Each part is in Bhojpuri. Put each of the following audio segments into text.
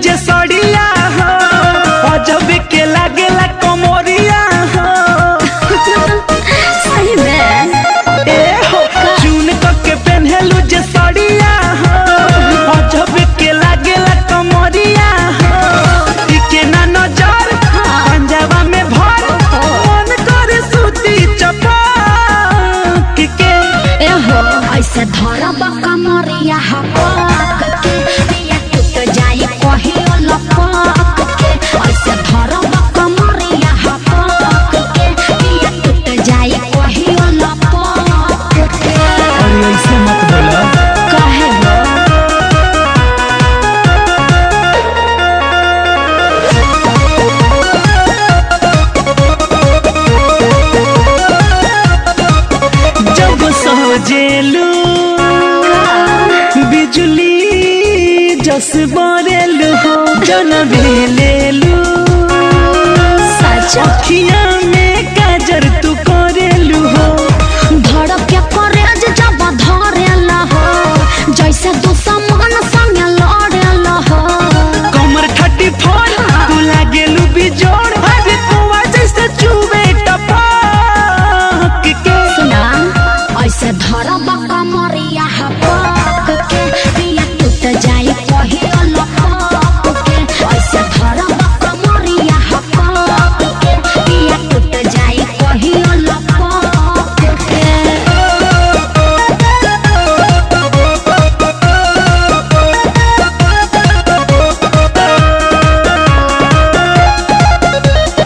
जे सड़िया हो अजब के लागेला कमरिया हो सही में ए हो चुन के पहनलू जे सड़िया हो अजब के लागेला कमरिया हो टिके ना नजर पंजाबा में भर मन करे सूती चपक के ए हो ऐसे धरब कमरिया हपक के पिया टूट जाई कहियो लपक के ऐसे धरब कमरिया हपक के पिया टूट जाई कहियो लपक के। अरे ऐसे मत बोला काहे हो जब सोजेलू बिजली जस बरेलू हो जन भेलेलू सच अखिया में काजर तू करेलू हो धड़क के करे जब धरेला हो जैसे दुश्मन संग लड़ेला हो कमर 34 तू लागेलू बिजोड़ अरे कुआ जैसे चुबे टपक के सुना ऐसे धरब कमरिया हपक के पिया टूट जाई कहियो लपक के ऐसे धरब कमरिया हपक के पिया टूट जाई कहियो लपक के।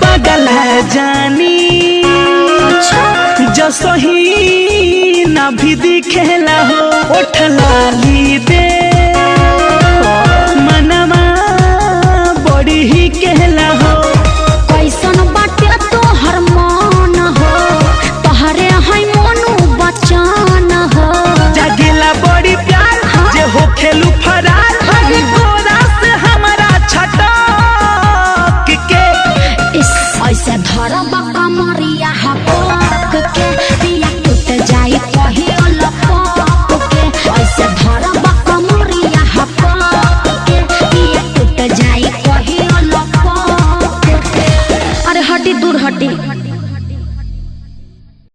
पागल है जानी अच्छा जसही ना भी दिखेला हो उठला